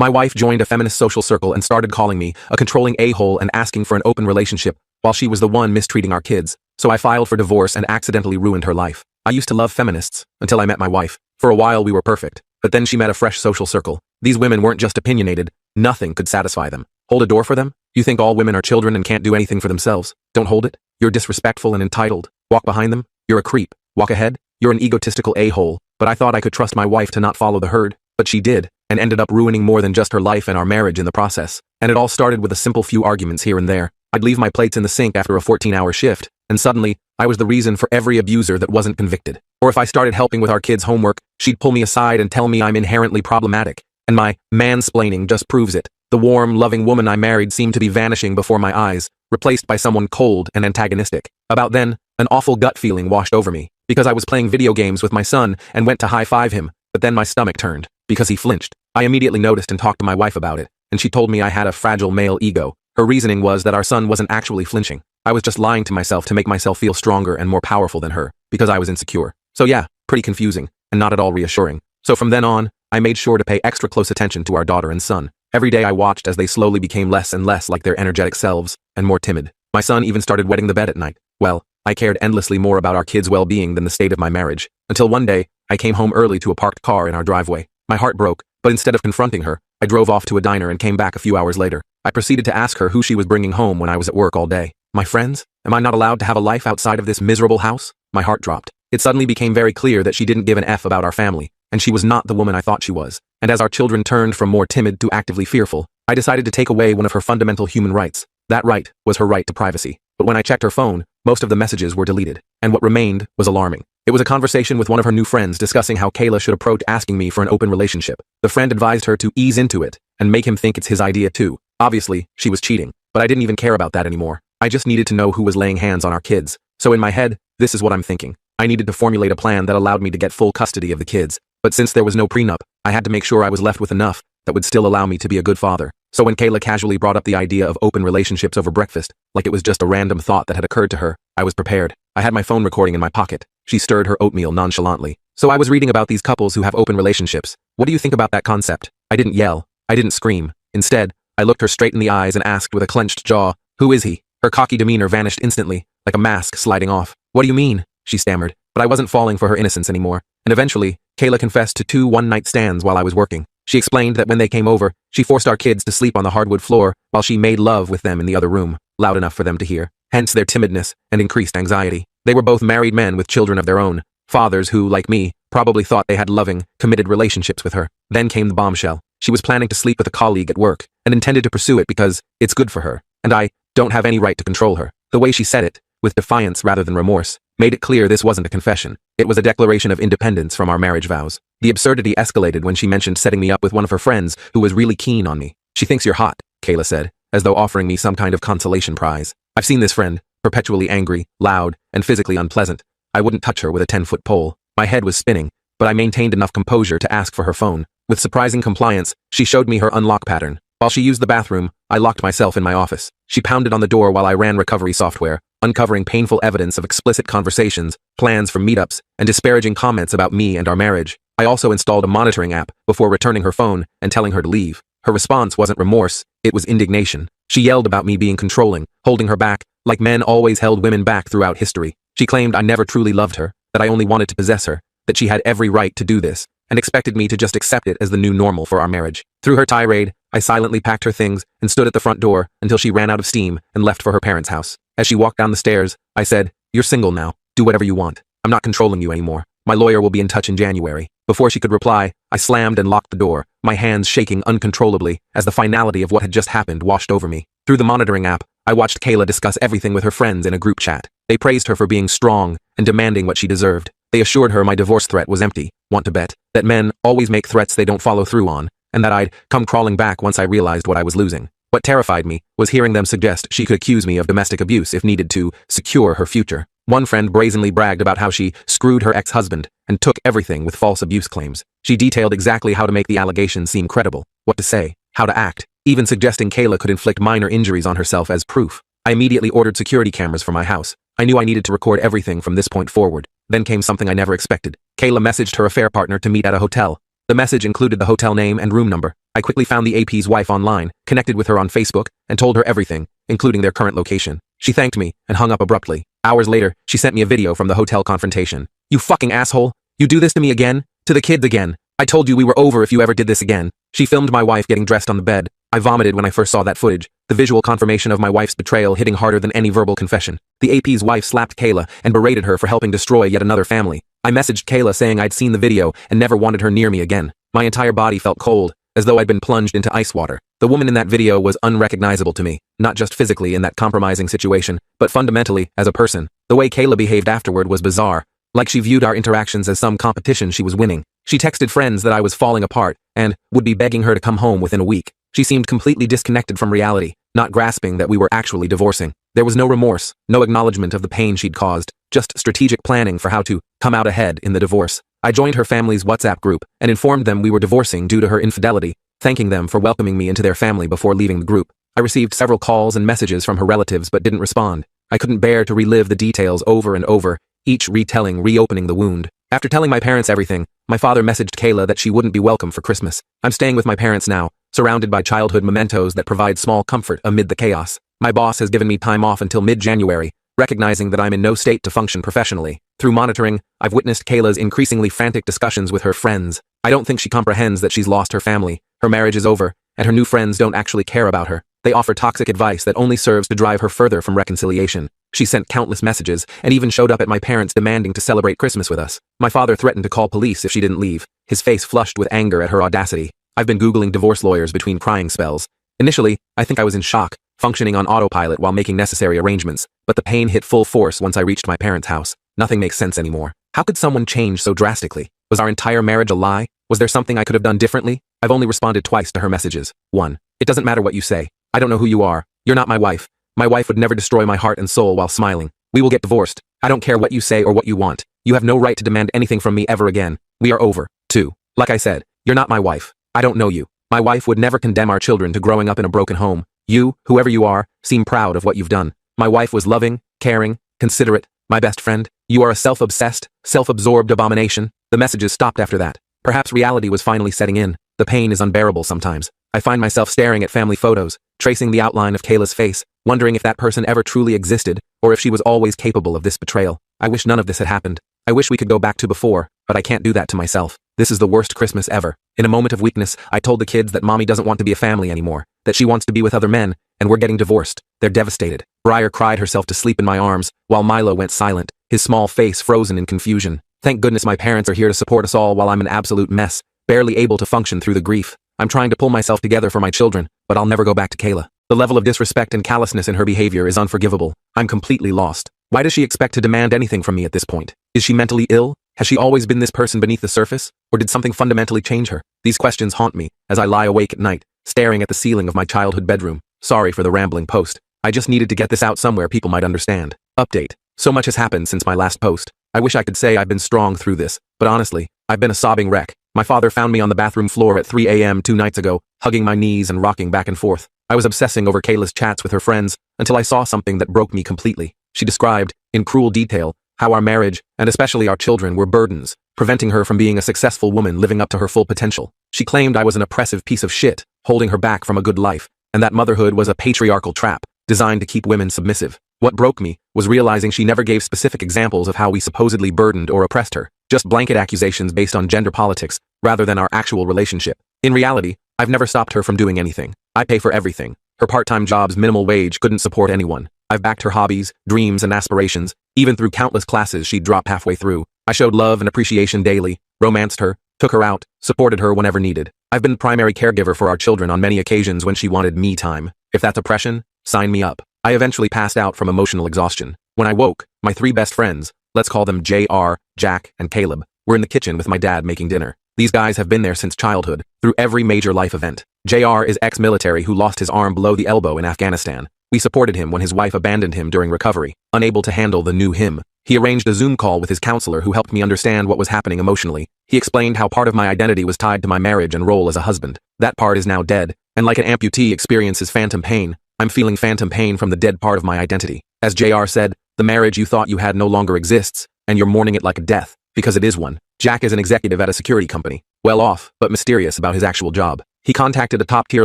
My wife joined a feminist social circle and started calling me a controlling a-hole and asking for an open relationship, while she was the one mistreating our kids. So I filed for divorce and accidentally ruined her life. I used to love feminists, until I met my wife. For a while we were perfect, but then she met a fresh social circle. These women weren't just opinionated, nothing could satisfy them. Hold a door for them? You think all women are children and can't do anything for themselves? Don't hold it? You're disrespectful and entitled. Walk behind them? You're a creep. Walk ahead? You're an egotistical a-hole. But I thought I could trust my wife to not follow the herd, but she did, and ended up ruining more than just her life and our marriage in the process. And it all started with a simple few arguments here and there. I'd leave my plates in the sink after a 14-hour shift, and suddenly, I was the reason for every abuser that wasn't convicted. Or if I started helping with our kids' homework, she'd pull me aside and tell me I'm inherently problematic. And my mansplaining just proves it. The warm, loving woman I married seemed to be vanishing before my eyes, replaced by someone cold and antagonistic. About then, an awful gut feeling washed over me, because I was playing video games with my son and went to high-five him, but then my stomach turned, because he flinched. I immediately noticed and talked to my wife about it, and she told me I had a fragile male ego. Her reasoning was that our son wasn't actually flinching. I was just lying to myself to make myself feel stronger and more powerful than her, because I was insecure. So yeah, pretty confusing, and not at all reassuring. So from then on, I made sure to pay extra close attention to our daughter and son. Every day I watched as they slowly became less and less like their energetic selves, and more timid. My son even started wetting the bed at night. Well, I cared endlessly more about our kids' well-being than the state of my marriage, until one day, I came home early to a parked car in our driveway. My heart broke, but instead of confronting her, I drove off to a diner and came back a few hours later. I proceeded to ask her who she was bringing home when I was at work all day. My friends? Am I not allowed to have a life outside of this miserable house? My heart dropped. It suddenly became very clear that she didn't give an F about our family, and she was not the woman I thought she was. And as our children turned from more timid to actively fearful, I decided to take away one of her fundamental human rights. That right was her right to privacy. But when I checked her phone, most of the messages were deleted, and what remained was alarming. It was a conversation with one of her new friends discussing how Kayla should approach asking me for an open relationship. The friend advised her to ease into it and make him think it's his idea too. Obviously, she was cheating, but I didn't even care about that anymore. I just needed to know who was laying hands on our kids. So in my head, this is what I'm thinking. I needed to formulate a plan that allowed me to get full custody of the kids. But since there was no prenup, I had to make sure I was left with enough that would still allow me to be a good father. So when Kayla casually brought up the idea of open relationships over breakfast, like it was just a random thought that had occurred to her, I was prepared. I had my phone recording in my pocket. She stirred her oatmeal nonchalantly. So I was reading about these couples who have open relationships. What do you think about that concept? I didn't yell. I didn't scream. Instead, I looked her straight in the eyes and asked with a clenched jaw, "Who is he?" Her cocky demeanor vanished instantly, like a mask sliding off. "What do you mean?" she stammered. But I wasn't falling for her innocence anymore. And eventually, Kayla confessed to 2 one-night stands while I was working. She explained that when they came over, she forced our kids to sleep on the hardwood floor while she made love with them in the other room, loud enough for them to hear. Hence their timidness and increased anxiety. They were both married men with children of their own, fathers who, like me, probably thought they had loving, committed relationships with her. Then came the bombshell. She was planning to sleep with a colleague at work and intended to pursue it because it's good for her, and I don't have any right to control her. The way she said it, with defiance rather than remorse, made it clear this wasn't a confession. It was a declaration of independence from our marriage vows. The absurdity escalated when she mentioned setting me up with one of her friends who was really keen on me. "She thinks you're hot," Kayla said, as though offering me some kind of consolation prize. I've seen this friend, perpetually angry, loud, and physically unpleasant. I wouldn't touch her with a 10-foot pole. My head was spinning, but I maintained enough composure to ask for her phone. With surprising compliance, she showed me her unlock pattern. While she used the bathroom, I locked myself in my office. She pounded on the door while I ran recovery software, uncovering painful evidence of explicit conversations, plans for meetups, and disparaging comments about me and our marriage. I also installed a monitoring app before returning her phone and telling her to leave. Her response wasn't remorse, it was indignation. She yelled about me being controlling, holding her back, like men always held women back throughout history. She claimed I never truly loved her, that I only wanted to possess her, that she had every right to do this, and expected me to just accept it as the new normal for our marriage. Through her tirade, I silently packed her things and stood at the front door until she ran out of steam and left for her parents' house. As she walked down the stairs, I said, "You're single now. Do whatever you want. I'm not controlling you anymore. My lawyer will be in touch in January." Before she could reply, I slammed and locked the door, my hands shaking uncontrollably as the finality of what had just happened washed over me. Through the monitoring app, I watched Kayla discuss everything with her friends in a group chat. They praised her for being strong and demanding what she deserved. They assured her my divorce threat was empty, want to bet, that men always make threats they don't follow through on, and that I'd come crawling back once I realized what I was losing. What terrified me was hearing them suggest she could accuse me of domestic abuse if needed to secure her future. One friend brazenly bragged about how she screwed her ex-husband and took everything with false abuse claims. She detailed exactly how to make the allegations seem credible, what to say, how to act, even suggesting Kayla could inflict minor injuries on herself as proof. I immediately ordered security cameras for my house. I knew I needed to record everything from this point forward. Then came something I never expected. Kayla messaged her affair partner to meet at a hotel. The message included the hotel name and room number. I quickly found the AP's wife online, connected with her on Facebook, and told her everything, including their current location. She thanked me and hung up abruptly. Hours later, she sent me a video from the hotel confrontation. "You fucking asshole! You do this to me again? To the kids again? I told you we were over if you ever did this again." She filmed my wife getting dressed on the bed. I vomited when I first saw that footage, the visual confirmation of my wife's betrayal hitting harder than any verbal confession. The AP's wife slapped Kayla and berated her for helping destroy yet another family. I messaged Kayla saying I'd seen the video and never wanted her near me again. My entire body felt cold, as though I'd been plunged into ice water. The woman in that video was unrecognizable to me, not just physically in that compromising situation, but fundamentally as a person. The way Kayla behaved afterward was bizarre, like she viewed our interactions as some competition she was winning. She texted friends that I was falling apart and would be begging her to come home within a week. She seemed completely disconnected from reality, not grasping that we were actually divorcing. There was no remorse, no acknowledgement of the pain she'd caused, just strategic planning for how to come out ahead in the divorce. I joined her family's WhatsApp group and informed them we were divorcing due to her infidelity, thanking them for welcoming me into their family before leaving the group. I received several calls and messages from her relatives but didn't respond. I couldn't bear to relive the details over and over, each retelling reopening the wound. After telling my parents everything, my father messaged Kayla that she wouldn't be welcome for Christmas. I'm staying with my parents now, surrounded by childhood mementos that provide small comfort amid the chaos. My boss has given me time off until mid-January, recognizing that I'm in no state to function professionally. Through monitoring, I've witnessed Kayla's increasingly frantic discussions with her friends. I don't think she comprehends that she's lost her family, her marriage is over, and her new friends don't actually care about her. They offer toxic advice that only serves to drive her further from reconciliation. She sent countless messages and even showed up at my parents' demanding to celebrate Christmas with us. My father threatened to call police if she didn't leave, his face flushed with anger at her audacity. I've been Googling divorce lawyers between crying spells. Initially, I think I was in shock, functioning on autopilot while making necessary arrangements, but the pain hit full force once I reached my parents' house. Nothing makes sense anymore. How could someone change so drastically? Was our entire marriage a lie? Was there something I could have done differently? I've only responded twice to her messages. 1. It doesn't matter what you say. I don't know who you are. You're not my wife. My wife would never destroy my heart and soul while smiling. We will get divorced. I don't care what you say or what you want. You have no right to demand anything from me ever again. We are over. 2. Like I said, you're not my wife. I don't know you. My wife would never condemn our children to growing up in a broken home. You, whoever you are, seem proud of what you've done. My wife was loving, caring, considerate, my best friend. You are a self-obsessed, self-absorbed abomination. The messages stopped after that. Perhaps reality was finally setting in. The pain is unbearable sometimes. I find myself staring at family photos, tracing the outline of Kayla's face, wondering if that person ever truly existed, or if she was always capable of this betrayal. I wish none of this had happened. I wish we could go back to before, but I can't do that to myself. This is the worst Christmas ever. In a moment of weakness, I told the kids that mommy doesn't want to be a family anymore, that she wants to be with other men, and we're getting divorced. They're devastated. Briar cried herself to sleep in my arms, while Milo went silent, his small face frozen in confusion. Thank goodness my parents are here to support us all while I'm an absolute mess, barely able to function through the grief. I'm trying to pull myself together for my children, but I'll never go back to Kayla. The level of disrespect and callousness in her behavior is unforgivable. I'm completely lost. Why does she expect to demand anything from me at this point? Is she mentally ill? Has she always been this person beneath the surface? Or did something fundamentally change her? These questions haunt me as I lie awake at night, staring at the ceiling of my childhood bedroom. Sorry for the rambling post. I just needed to get this out somewhere people might understand. Update. So much has happened since my last post. I wish I could say I've been strong through this, but honestly, I've been a sobbing wreck. My father found me on the bathroom floor at 3 a.m. 2 nights ago, hugging my knees and rocking back and forth. I was obsessing over Kayla's chats with her friends until I saw something that broke me completely. She described, in cruel detail, how our marriage, and especially our children, were burdens, preventing her from being a successful woman living up to her full potential. She claimed I was an oppressive piece of shit, holding her back from a good life, and that motherhood was a patriarchal trap, designed to keep women submissive. What broke me was realizing she never gave specific examples of how we supposedly burdened or oppressed her, just blanket accusations based on gender politics, rather than our actual relationship. In reality, I've never stopped her from doing anything. I pay for everything. Her part-time job's minimal wage couldn't support anyone. I've backed her hobbies, dreams, and aspirations, even through countless classes she'd drop halfway through. I showed love and appreciation daily, romanced her, took her out, supported her whenever needed. I've been the primary caregiver for our children on many occasions when she wanted me time. If that's oppression, sign me up. I eventually passed out from emotional exhaustion. When I woke, my 3 best friends, let's call them JR, Jack, and Caleb, were in the kitchen with my dad making dinner. These guys have been there since childhood, through every major life event. JR is ex-military who lost his arm below the elbow in Afghanistan. We supported him when his wife abandoned him during recovery, unable to handle the new him. He arranged a Zoom call with his counselor who helped me understand what was happening emotionally. He explained how part of my identity was tied to my marriage and role as a husband. That part is now dead, and like an amputee experiences phantom pain, I'm feeling phantom pain from the dead part of my identity. As JR said, the marriage you thought you had no longer exists, and you're mourning it like a death, because it is one. Jack is an executive at a security company, well off, but mysterious about his actual job. He contacted a top-tier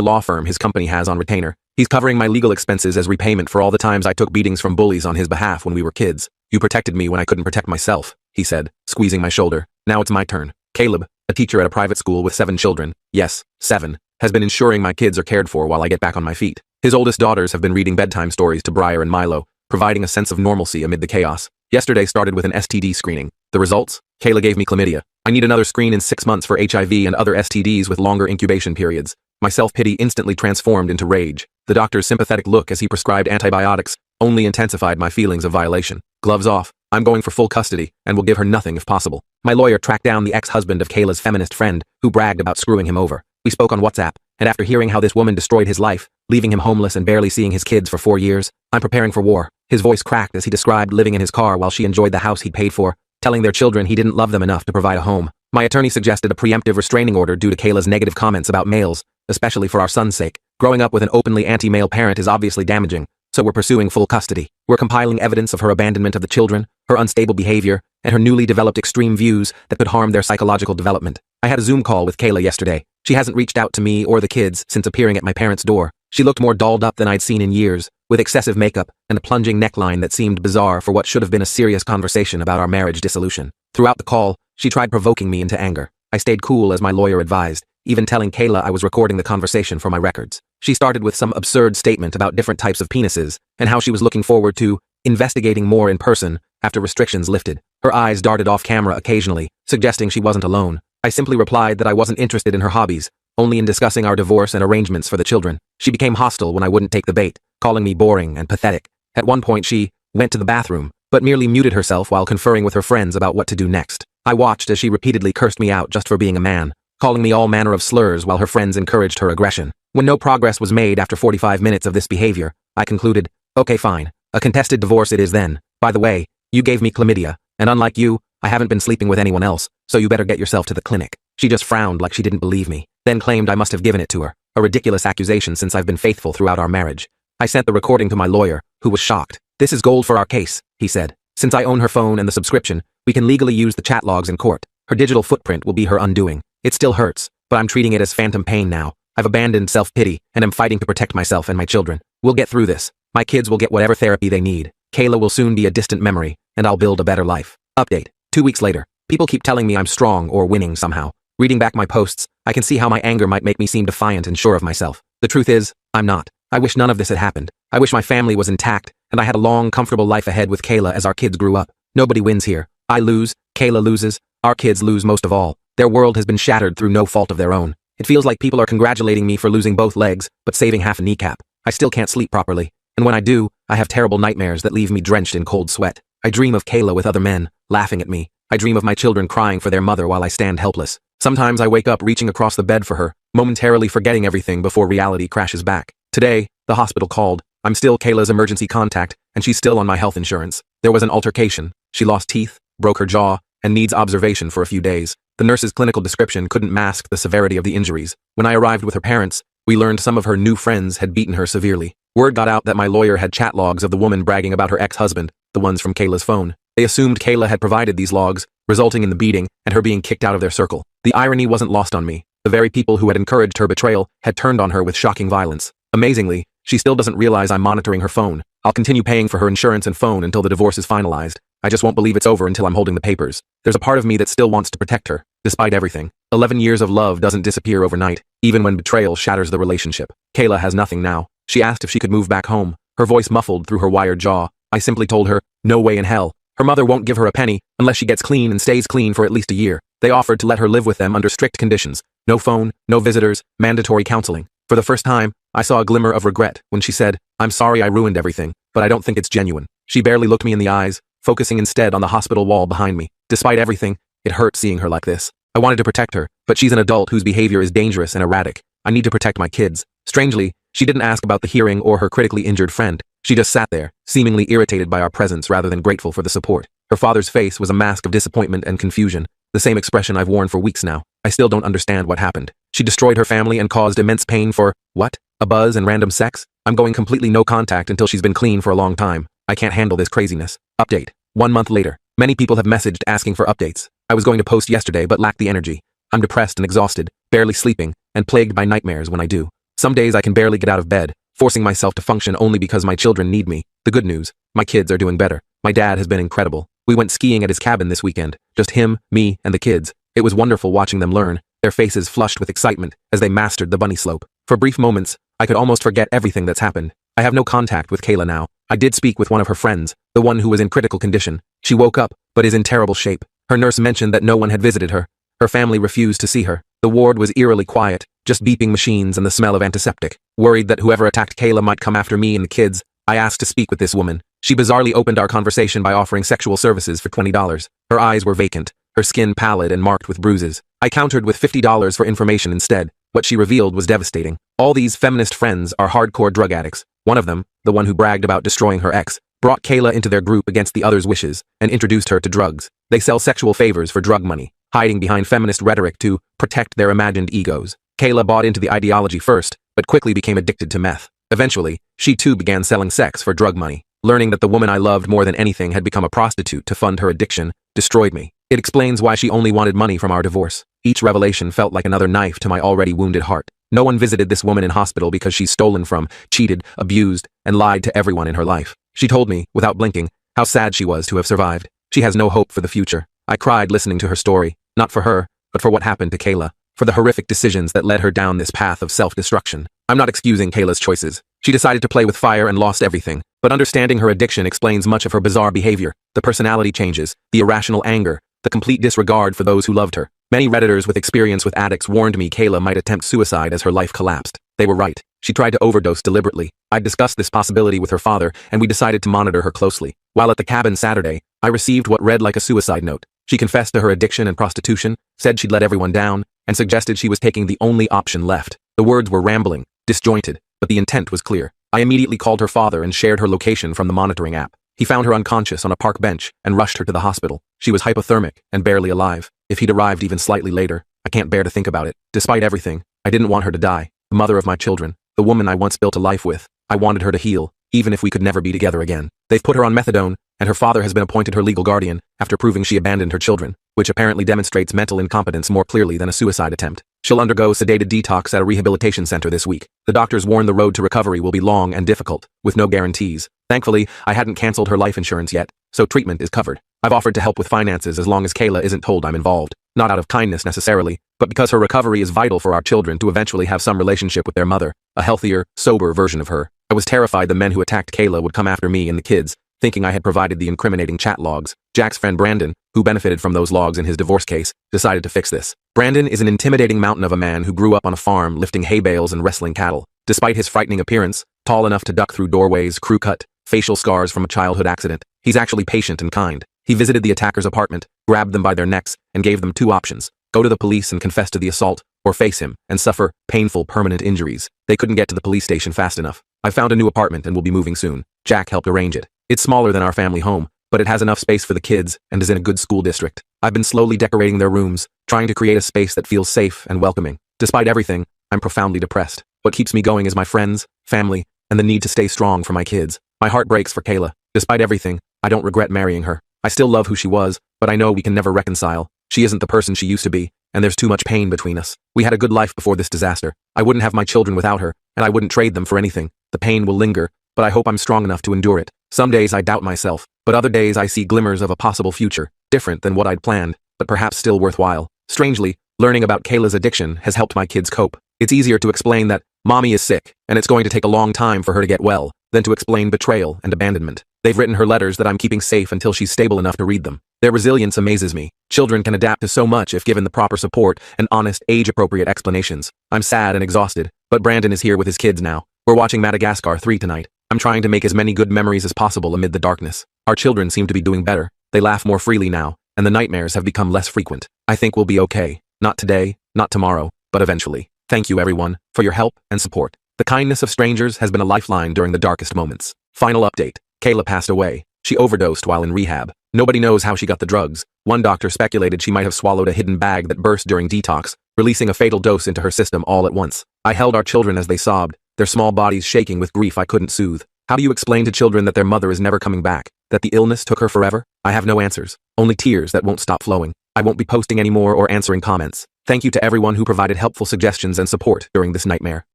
law firm his company has on retainer. He's covering my legal expenses as repayment for all the times I took beatings from bullies on his behalf when we were kids. You protected me when I couldn't protect myself, he said, squeezing my shoulder. Now it's my turn. Caleb, a teacher at a private school with 7 children, yes, 7, has been ensuring my kids are cared for while I get back on my feet. His oldest daughters have been reading bedtime stories to Briar and Milo, providing a sense of normalcy amid the chaos. Yesterday started with an STD screening. The results? Kayla gave me chlamydia. I need another screen in 6 months for HIV and other STDs with longer incubation periods. My self-pity instantly transformed into rage. The doctor's sympathetic look as he prescribed antibiotics only intensified my feelings of violation. Gloves off. I'm going for full custody, and will give her nothing if possible. My lawyer tracked down the ex-husband of Kayla's feminist friend, who bragged about screwing him over. We spoke on WhatsApp, and after hearing how this woman destroyed his life, leaving him homeless and barely seeing his kids for 4 years, I'm preparing for war. His voice cracked as he described living in his car while she enjoyed the house he'd paid for, telling their children he didn't love them enough to provide a home. My attorney suggested a preemptive restraining order due to Kayla's negative comments about males, especially for our son's sake. Growing up with an openly anti-male parent is obviously damaging, so we're pursuing full custody. We're compiling evidence of her abandonment of the children, her unstable behavior, and her newly developed extreme views that could harm their psychological development. I had a Zoom call with Kayla yesterday. She hasn't reached out to me or the kids since appearing at my parents' door. She looked more dolled up than I'd seen in years, with excessive makeup and a plunging neckline that seemed bizarre for what should have been a serious conversation about our marriage dissolution. Throughout the call, she tried provoking me into anger. I stayed cool as my lawyer advised, even telling Kayla I was recording the conversation for my records. She started with some absurd statement about different types of penises and how she was looking forward to investigating more in person after restrictions lifted. Her eyes darted off camera occasionally, suggesting she wasn't alone. I simply replied that I wasn't interested in her hobbies, only in discussing our divorce and arrangements for the children. She became hostile when I wouldn't take the bait, calling me boring and pathetic. At one point she went to the bathroom, but merely muted herself while conferring with her friends about what to do next. I watched as she repeatedly cursed me out just for being a man, calling me all manner of slurs while her friends encouraged her aggression. When no progress was made after 45 minutes of this behavior, I concluded, okay fine, a contested divorce it is then. By the way, you gave me chlamydia, and unlike you, I haven't been sleeping with anyone else, so you better get yourself to the clinic. She just frowned like she didn't believe me, then claimed I must have given it to her, a ridiculous accusation since I've been faithful throughout our marriage. I sent the recording to my lawyer, who was shocked. This is gold for our case, he said. Since I own her phone and the subscription, we can legally use the chat logs in court. Her digital footprint will be her undoing. It still hurts, but I'm treating it as phantom pain now. I've abandoned self-pity, and am fighting to protect myself and my children. We'll get through this. My kids will get whatever therapy they need. Kayla will soon be a distant memory, and I'll build a better life. Update. 2 weeks later. People keep telling me I'm strong or winning somehow. Reading back my posts, I can see how my anger might make me seem defiant and sure of myself. The truth is, I'm not. I wish none of this had happened. I wish my family was intact, and I had a long, comfortable life ahead with Kayla as our kids grew up. Nobody wins here. I lose, Kayla loses, our kids lose most of all. Their world has been shattered through no fault of their own. It feels like people are congratulating me for losing both legs, but saving half a kneecap. I still can't sleep properly, and when I do, I have terrible nightmares that leave me drenched in cold sweat. I dream of Kayla with other men, laughing at me. I dream of my children crying for their mother while I stand helpless. Sometimes I wake up reaching across the bed for her, momentarily forgetting everything before reality crashes back. Today, the hospital called. I'm still Kayla's emergency contact, and she's still on my health insurance. There was an altercation. She lost teeth, broke her jaw, and needs observation for a few days. The nurse's clinical description couldn't mask the severity of the injuries. When I arrived with her parents, we learned some of her new friends had beaten her severely. Word got out that my lawyer had chat logs of the woman bragging about her ex-husband, the ones from Kayla's phone. They assumed Kayla had provided these logs, resulting in the beating and her being kicked out of their circle. The irony wasn't lost on me. The very people who had encouraged her betrayal had turned on her with shocking violence. Amazingly, she still doesn't realize I'm monitoring her phone. I'll continue paying for her insurance and phone until the divorce is finalized. I just won't believe it's over until I'm holding the papers. There's a part of me that still wants to protect her, despite everything. 11 years of love doesn't disappear overnight, even when betrayal shatters the relationship. Kayla has nothing now. She asked if she could move back home, her voice muffled through her wired jaw. I simply told her, no way in hell. Her mother won't give her a penny unless she gets clean and stays clean for at least a year. They offered to let her live with them under strict conditions. No phone, no visitors, mandatory counseling. For the first time, I saw a glimmer of regret when she said, I'm sorry I ruined everything, but I don't think it's genuine. She barely looked me in the eyes, focusing instead on the hospital wall behind me. Despite everything, it hurt seeing her like this. I wanted to protect her, but she's an adult whose behavior is dangerous and erratic. I need to protect my kids. Strangely, she didn't ask about the hearing or her critically injured friend. She just sat there, seemingly irritated by our presence rather than grateful for the support. Her father's face was a mask of disappointment and confusion, the same expression I've worn for weeks now. I still don't understand what happened. She destroyed her family and caused immense pain for, what? A buzz and random sex? I'm going completely no contact until she's been clean for a long time. I can't handle this craziness. Update. 1 month later. Many people have messaged asking for updates. I was going to post yesterday but lacked the energy. I'm depressed and exhausted, barely sleeping, and plagued by nightmares when I do. Some days I can barely get out of bed, forcing myself to function only because my children need me. The good news, my kids are doing better. My dad has been incredible. We went skiing at his cabin this weekend, just him, me, and the kids. It was wonderful watching them learn, their faces flushed with excitement as they mastered the bunny slope. For brief moments, I could almost forget everything that's happened. I have no contact with Kayla now. I did speak with one of her friends, the one who was in critical condition. She woke up, but is in terrible shape. Her nurse mentioned that no one had visited her. Her family refused to see her. The ward was eerily quiet, just beeping machines and the smell of antiseptic. Worried that whoever attacked Kayla might come after me and the kids, I asked to speak with this woman. She bizarrely opened our conversation by offering sexual services for $20. Her eyes were vacant, her skin pallid and marked with bruises. I countered with $50 for information instead. What she revealed was devastating. All these feminist friends are hardcore drug addicts. One of them, the one who bragged about destroying her ex, brought Kayla into their group against the other's wishes and introduced her to drugs. They sell sexual favors for drug money, hiding behind feminist rhetoric to protect their imagined egos. Kayla bought into the ideology first, but quickly became addicted to meth. Eventually, she too began selling sex for drug money. Learning that the woman I loved more than anything had become a prostitute to fund her addiction destroyed me. It explains why she only wanted money from our divorce. Each revelation felt like another knife to my already wounded heart. No one visited this woman in hospital because she's stolen from, cheated, abused, and lied to everyone in her life. She told me, without blinking, how sad she was to have survived. She has no hope for the future. I cried listening to her story, not for her, but for what happened to Kayla, for the horrific decisions that led her down this path of self-destruction. I'm not excusing Kayla's choices. She decided to play with fire and lost everything, but understanding her addiction explains much of her bizarre behavior, the personality changes, the irrational anger, the complete disregard for those who loved her. Many Redditors with experience with addicts warned me Kayla might attempt suicide as her life collapsed. They were right. She tried to overdose deliberately. I discussed this possibility with her father, and we decided to monitor her closely. While at the cabin Saturday, I received what read like a suicide note. She confessed to her addiction and prostitution, said she'd let everyone down, and suggested she was taking the only option left. The words were rambling, disjointed, but the intent was clear. I immediately called her father and shared her location from the monitoring app. He found her unconscious on a park bench and rushed her to the hospital. She was hypothermic and barely alive. If he'd arrived even slightly later, I can't bear to think about it. Despite everything, I didn't want her to die. The mother of my children, the woman I once built a life with, I wanted her to heal, even if we could never be together again. They've put her on methadone, and her father has been appointed her legal guardian after proving she abandoned her children, which apparently demonstrates mental incompetence more clearly than a suicide attempt. She'll undergo sedated detox at a rehabilitation center this week. The doctors warn the road to recovery will be long and difficult, with no guarantees. Thankfully, I hadn't canceled her life insurance yet, so treatment is covered. I've offered to help with finances as long as Kayla isn't told I'm involved. Not out of kindness necessarily, but because her recovery is vital for our children to eventually have some relationship with their mother, a healthier, sober version of her. I was terrified the men who attacked Kayla would come after me and the kids, thinking I had provided the incriminating chat logs. Jack's friend Brandon, who benefited from those logs in his divorce case, decided to fix this. Brandon is an intimidating mountain of a man who grew up on a farm lifting hay bales and wrestling cattle. Despite his frightening appearance, tall enough to duck through doorways, crew cut, facial scars from a childhood accident, he's actually patient and kind. He visited the attacker's apartment, grabbed them by their necks, and gave them two options: go to the police and confess to the assault, or face him and suffer painful permanent injuries. They couldn't get to the police station fast enough. I found a new apartment and will be moving soon. Jack helped arrange it. It's smaller than our family home, but it has enough space for the kids and is in a good school district. I've been slowly decorating their rooms, trying to create a space that feels safe and welcoming. Despite everything, I'm profoundly depressed. What keeps me going is my friends, family, and the need to stay strong for my kids. My heart breaks for Kayla. Despite everything, I don't regret marrying her. I still love who she was, but I know we can never reconcile. She isn't the person she used to be, and there's too much pain between us. We had a good life before this disaster. I wouldn't have my children without her, and I wouldn't trade them for anything. The pain will linger, but I hope I'm strong enough to endure it. Some days I doubt myself, but other days I see glimmers of a possible future, different than what I'd planned, but perhaps still worthwhile. Strangely, learning about Kayla's addiction has helped my kids cope. It's easier to explain that mommy is sick, and it's going to take a long time for her to get well, than to explain betrayal and abandonment. They've written her letters that I'm keeping safe until she's stable enough to read them. Their resilience amazes me. Children can adapt to so much if given the proper support and honest, age-appropriate explanations. I'm sad and exhausted, but Brandon is here with his kids now. We're watching Madagascar 3 tonight. I'm trying to make as many good memories as possible amid the darkness. Our children seem to be doing better. They laugh more freely now, and the nightmares have become less frequent. I think we'll be okay. Not today, not tomorrow, but eventually. Thank you, everyone, for your help and support. The kindness of strangers has been a lifeline during the darkest moments. Final update. Kayla passed away. She overdosed while in rehab. Nobody knows how she got the drugs. One doctor speculated she might have swallowed a hidden bag that burst during detox, releasing a fatal dose into her system all at once. I held our children as they sobbed, their small bodies shaking with grief I couldn't soothe. How do you explain to children that their mother is never coming back? That the illness took her forever? I have no answers. Only tears that won't stop flowing. I won't be posting anymore or answering comments. Thank you to everyone who provided helpful suggestions and support during this nightmare.